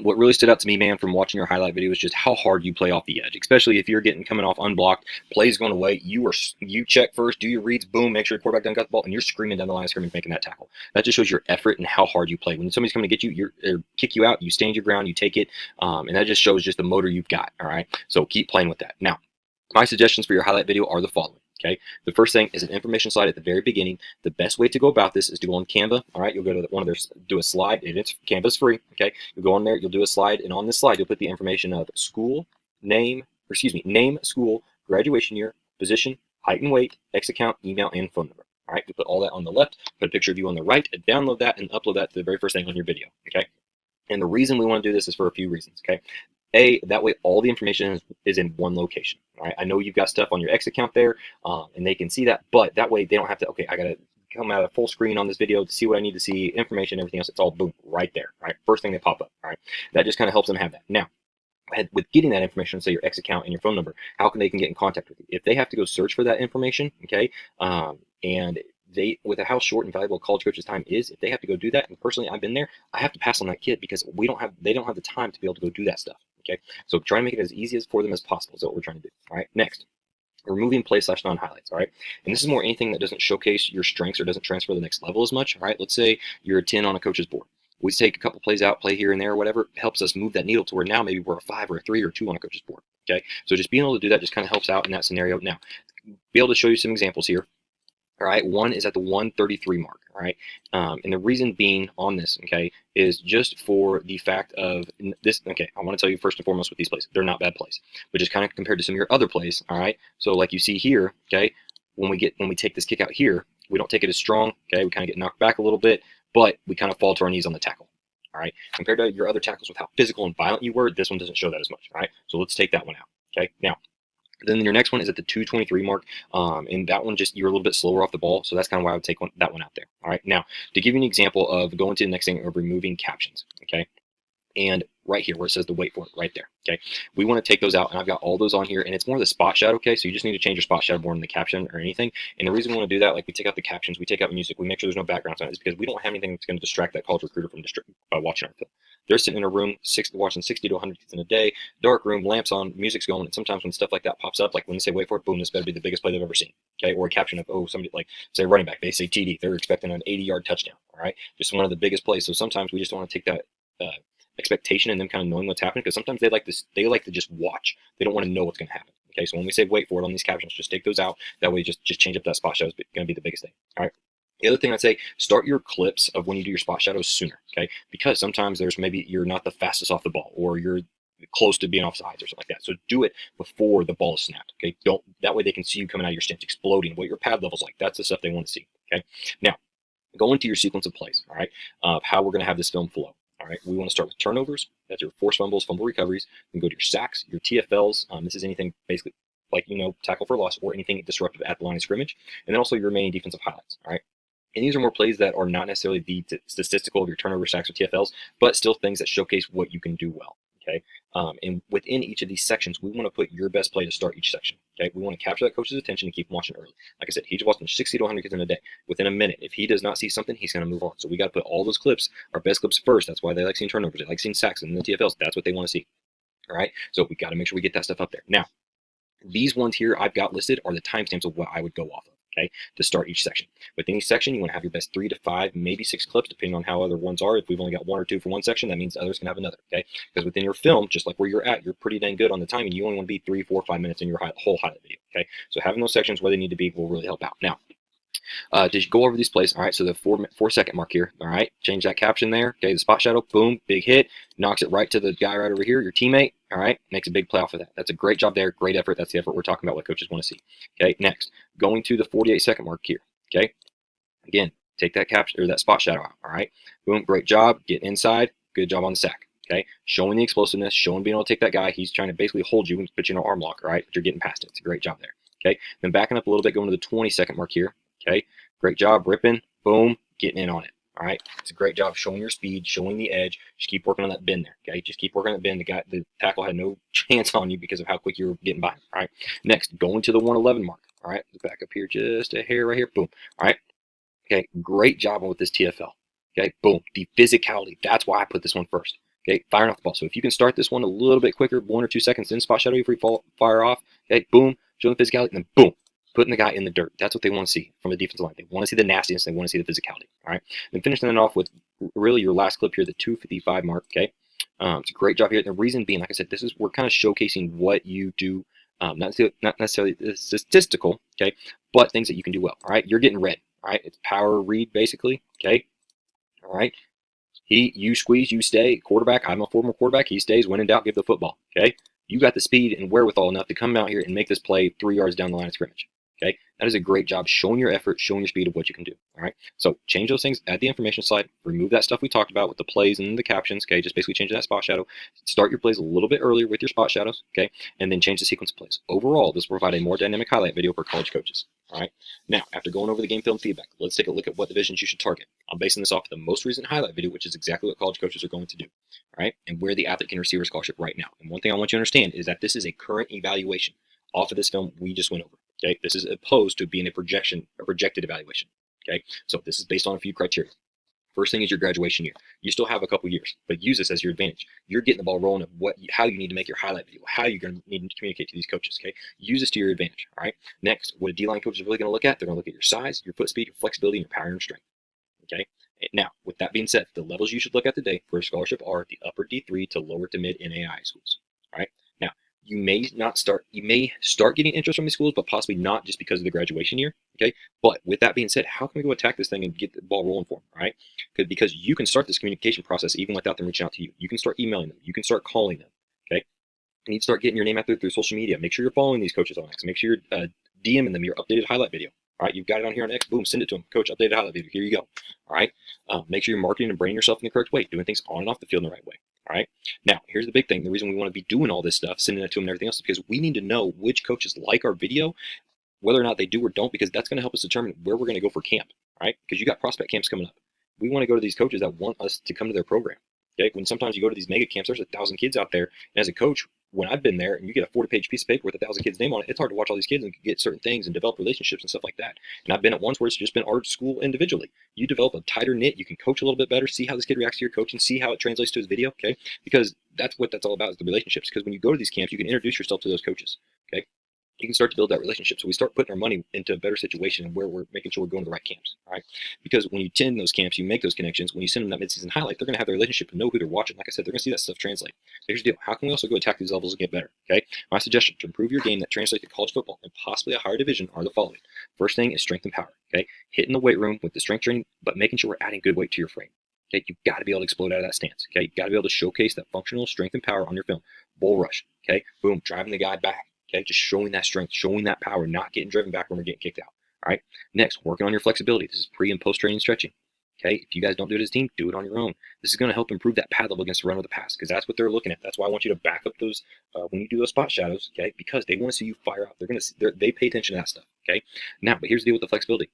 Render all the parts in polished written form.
What really stood out to me, man, from watching your highlight video is just how hard you play off the edge, especially if you're coming off unblocked, plays going away. You check first, do your reads, boom, make sure your quarterback done got the ball, and you're screaming down the line of scrimmage making that tackle. That just shows your effort and how hard you play. When somebody's coming to get you, or kick you out, you stand your ground, you take it, and that just shows just the motor you've got. All right, so keep playing with that. Now, my suggestions for your highlight video are the following. Okay, the first thing is an information slide at the very beginning. The best way to go about this is to go on Canva. All right, you'll go to one of their, do a slide. It's Canva's free. Okay, you'll go on there, you'll do a slide, and on this slide you'll put the information of school name, or excuse me, name, school, graduation year, position, height and weight, X account, email, and phone number. All right, you put all that on the left, put a picture of you on the right, and download that and upload that to the very first thing on your video. Okay, and the reason we want to do this is for a few reasons. Okay, that way all the information is in one location. All right, I know you've got stuff on your X account there, and they can see that, but that way they don't have to, okay, I got to come out of full screen on this video to see what I need to see, information, everything else. It's all boom, right there. All right, first thing that pop up. All right, that just kind of helps them have that. Now, with getting that information, say your X account and your phone number, how can they get in contact with you? If they have to go search for that information, okay, and with how short and valuable college coach's time is, if they have to go do that, and personally I've been there, I have to pass on that kid because they don't have the time to be able to go do that stuff. Okay, so try to make it as easy as for them as possible is what we're trying to do. All right, next, removing play / non highlights. All right, and this is more anything that doesn't showcase your strengths or doesn't transfer to the next level as much. All right, let's say you're a 10 on a coach's board. We take a couple plays out, play here and there, or whatever, helps us move that needle to where now maybe we're a 5 or a 3 or 2 on a coach's board. Okay, so just being able to do that just kind of helps out in that scenario. Now, be able to show you some examples here. All right, one is at the 133 mark. All right, and the reason being on this, okay, is just for the fact of this. Okay, I want to tell you first and foremost with these plays, they're not bad plays, but just kind of compared to some of your other plays. All right, so like you see here, okay, when we take this kick out here, we don't take it as strong. Okay, we kind of get knocked back a little bit, but we kind of fall to our knees on the tackle. All right, compared to your other tackles with how physical and violent you were, this one doesn't show that as much. All right, so let's take that one out. Okay, now. Then your next one is at the 223 mark, and that one just you're a little bit slower off the ball, so that's kind of why I would take that one out there. All right, now to give you an example of going to the next thing of removing captions, okay, and right here where it says to wait for it, right there, okay, we want to take those out, and I've got all those on here, and it's more the spot shadow, okay, so you just need to change your spot shadow more than the caption or anything. And the reason we want to do that, like we take out the captions, we take out music, we make sure there's no background sound, is because we don't have anything that's going to distract that college recruiter from watching our film. They're sitting in a room, watching 60 to 100 kids in a day, dark room, lamps on, music's going, and sometimes when stuff like that pops up, like when you say wait for it, boom, this better be the biggest play they've ever seen, okay, or a caption of, oh, somebody, like say running back, they say TD, they're expecting an 80-yard touchdown, all right, just one of the biggest plays. So sometimes we just don't want to take that expectation and them kind of knowing what's happening, because sometimes they like to just watch, they don't want to know what's going to happen. Okay, so when we say wait for it on these captions, just take those out. That way just change up that spot shadow is going to be the biggest thing. All right, the other thing I'd say, start your clips of when you do your spot shadows sooner. Okay, because sometimes there's maybe you're not the fastest off the ball, or you're close to being offsides or something like that, so do it before the ball is snapped. Okay, don't, that way they can see you coming out of your stance, exploding, what your pad level's like. That's the stuff they want to see. Okay, now go into your sequence of plays, all right, of how we're going to have this film flow. All right, we want to start with turnovers. That's your forced fumbles, fumble recoveries. Then go to your sacks, your TFLs. This is anything basically like, tackle for loss or anything disruptive at the line of scrimmage. And then also your remaining defensive highlights. All right. And these are more plays that are not necessarily the statistical of your turnover, sacks, or TFLs, but still things that showcase what you can do well. Okay. And within each of these sections, we want to put your best play to start each section. Okay. We want to capture that coach's attention and keep him watching early. Like I said, he's watching 60 to 100 kids in a day. Within a minute, if he does not see something, he's going to move on. So we got to put all those clips, our best clips first. That's why they like seeing turnovers. They like seeing sacks and the TFLs. That's what they want to see. All right. So we got to make sure we get that stuff up there. Now, these ones here I've got listed are the timestamps of what I would go off of. Okay, to start each section. Within each section, you want to have your best 3 to 5, maybe 6 clips, depending on how other ones are. If we've only got 1 or 2 for one section, that means others can have another. Okay, because within your film, just like where you're at, you're pretty dang good on the timing. You only want to be 3, 4, 5 minutes in your whole highlight video. Okay, so having those sections where they need to be will really help out. Now, to go over these plays, all right, so the 4-second mark here, all right, change that caption there, okay, the spot shadow, boom, big hit, knocks it right to the guy right over here, your teammate, all right, makes a big play off of that. That's a great job there, great effort. That's the effort we're talking about, what coaches want to see. Okay, next, going to the 48-second mark here, okay, again, take that caption or that spot shadow out, all right, boom, great job, get inside, good job on the sack. Okay, showing the explosiveness, showing being able to take that guy. He's trying to basically hold you and put you in an arm lock, all right, but you're getting past it. It's a great job there. Okay, then backing up a little bit, going to the 20-second mark here. Okay, great job, ripping, boom, getting in on it. All right, it's a great job showing your speed, showing the edge. Just keep working on that bend there. Okay, just keep working on that bend. The tackle had no chance on you because of how quick you were getting by. All right, next, going to the 111 mark. All right, back up here just a hair right here. Boom. All right, okay, great job with this TFL. Okay, boom, the physicality. That's why I put this one first. Okay, firing off the ball. So if you can start this one a little bit quicker, 1 or 2 seconds, then spot shadow before you fire off. Okay, boom, show them physicality, and then boom, putting the guy in the dirt. That's what they want to see from the defensive line. They want to see the nastiness. They want to see the physicality. All right, then finishing it off with really your last clip here, the 255 mark. Okay, it's a great job here. And the reason being, like I said, we're kind of showcasing what you do. Not necessarily statistical, okay, but things that you can do well. All right, you're getting red. All right, it's power read basically. Okay, all right. You squeeze, you stay. Quarterback, I'm a former quarterback. He stays. When in doubt, give the football. Okay, you got the speed and wherewithal enough to come out here and make this play 3 yards down the line of scrimmage. Okay, that is a great job showing your effort, showing your speed of what you can do. All right, so change those things. Add the information slide. Remove that stuff we talked about with the plays and the captions. Okay, just basically change that spot shadow. Start your plays a little bit earlier with your spot shadows. Okay, and then change the sequence of plays. Overall, this will provide a more dynamic highlight video for college coaches. All right. Now, after going over the game film feedback, let's take a look at what divisions you should target. I'm basing this off of the most recent highlight video, which is exactly what college coaches are going to do. All right, and where the athlete can receive a scholarship right now. And one thing I want you to understand is that this is a current evaluation off of this film we just went over. Okay, this is opposed to being a projected evaluation. Okay, so this is based on a few criteria. First thing is your graduation year. You still have a couple years, but use this as your advantage. You're getting the ball rolling of how you need to make your highlight video, how you're going to need to communicate to these coaches. Okay, use this to your advantage. All right. Next, what a D-line coach is really going to look at, they're going to look at your size, your foot speed, your flexibility, and your power and strength. Okay. Now, with that being said, the levels you should look at today for a scholarship are the upper D3 to lower to mid NAIA schools. All right. Now, you may start getting interest from these schools, but possibly not just because of the graduation year. Okay. But with that being said, how can we go attack this thing and get the ball rolling for them? All right. Because you can start this communication process even without them reaching out to you. You can start emailing them. You can start calling them. Okay. You need to start getting your name out there through social media. Make sure you're following these coaches on X. Make sure you're DMing them your updated highlight video. All right, you've got it on here on X. Boom, send it to them. Coach, updated highlight video. Here you go. All right. Make sure you're marketing and branding yourself in the correct way, doing things on and off the field in the right way. All right. Now, here's the big thing. The reason we want to be doing all this stuff, sending it to them and everything else, is because we need to know which coaches like our video, whether or not they do or don't, because that's going to help us determine where we're going to go for camp. All right. Because you got prospect camps coming up. We want to go to these coaches that want us to come to their program. Okay. When sometimes you go to these mega camps, there's 1,000 kids out there. And as a coach, when I've been there and you get a 40-page piece of paper with 1,000 kids' name on it, it's hard to watch all these kids and get certain things and develop relationships and stuff like that. And I've been at ones where it's just been our school individually. You develop a tighter knit, you can coach a little bit better, see how this kid reacts to your coaching, see how it translates to his video, okay? Because that's what that's all about, is the relationships. Because when you go to these camps, you can introduce yourself to those coaches, okay? You can start to build that relationship. So we start putting our money into a better situation and where we're making sure we're going to the right camps. All right. Because when you attend those camps, you make those connections. When you send them that midseason highlight, they're going to have their relationship and know who they're watching. Like I said, they're going to see that stuff translate. So here's the deal. How can we also go attack these levels and get better? Okay. My suggestion to improve your game that translates to college football and possibly a higher division are the following. First thing is strength and power. Okay. Hitting the weight room with the strength training, but making sure we're adding good weight to your frame. Okay. You've got to be able to explode out of that stance. Okay. You've got to be able to showcase that functional strength and power on your film. Bull rush. Okay. Boom. Driving the guy back. Okay, just showing that strength, showing that power, not getting driven back when we're getting kicked out. All right. Next, working on your flexibility. This is pre and post training stretching. Okay, if you guys don't do it as a team, do it on your own. This is going to help improve that pad level against the run of the pass, because that's what they're looking at. That's why I want you to back up those when you do those spot shadows. Okay, because they want to see you fire out. They pay attention to that stuff. Okay. Now, but here's the deal with the flexibility.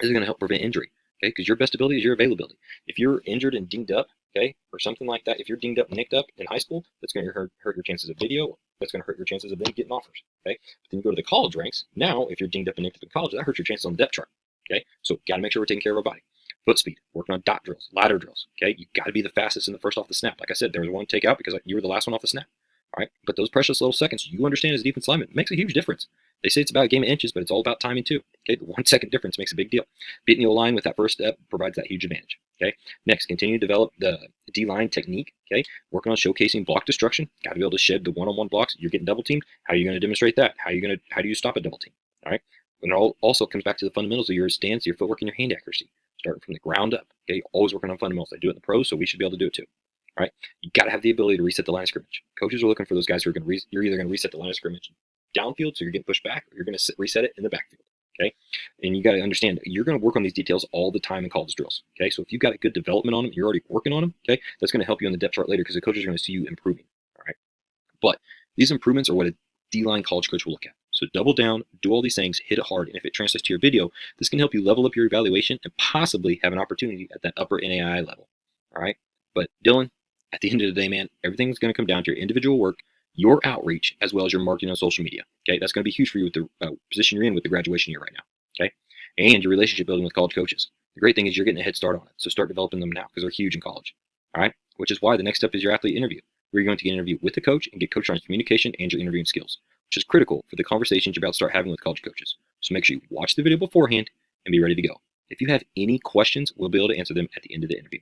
This is going to help prevent injury. Okay, because your best ability is your availability. If you're injured and dinged up, okay, or something like that, if you're dinged up, nicked up in high school, that's going to hurt your chances of video. That's going to hurt your chances of then getting offers. Okay, but then you go to the college ranks. Now, if you're dinged up and nicked up in college, that hurts your chances on the depth chart. Okay, so got to make sure we're taking care of our body. Foot speed, working on dot drills, ladder drills. Okay, you got to be the fastest and the first off the snap. Like I said, there was one take out because you were the last one off the snap. All right, but those precious little seconds, you understand as a defense lineman, makes a huge difference. They say it's about a game of inches, but it's all about timing too. Okay, the 1 second difference makes a big deal. Beating the O-line with that first step provides that huge advantage. Okay, next, continue to develop the D-line technique. Okay, working on showcasing block destruction. Got to be able to shed the one-on-one blocks. You're getting double teamed. How are you going to demonstrate that? How do you stop a double team? All right, and it also comes back to the fundamentals of your stance, your footwork, and your hand accuracy. Starting from the ground up. Okay, always working on fundamentals. I do it in the pros, so we should be able to do it too. All right, you got to have the ability to reset the line of scrimmage. Coaches are looking for those guys who are going to. You're either going to reset the line of scrimmage downfield, so you're getting pushed back, or you're going to reset it in the backfield. Okay, and you got to understand you're going to work on these details all the time in college drills. Okay, so if you've got a good development on them, you're already working on them. Okay, that's going to help you on the depth chart later because the coaches are going to see you improving. All right, but these improvements are what a D-line college coach will look at. So double down, do all these things, hit it hard, and if it translates to your video, this can help you level up your evaluation and possibly have an opportunity at that upper NAIA level. All right, but Dylan, at the end of the day, man, everything's going to come down to your individual work, your outreach, as well as your marketing on social media. Okay, that's going to be huge for you with the position you're in with the graduation year right now. Okay, and your relationship building with college coaches. The great thing is you're getting a head start on it, so start developing them now because they're huge in college. All right, which is why the next step is your athlete interview, where you're going to get an interview with the coach and get coached on your communication and your interviewing skills, which is critical for the conversations you're about to start having with college coaches. So make sure you watch the video beforehand and be ready to go. If you have any questions, we'll be able to answer them at the end of the interview.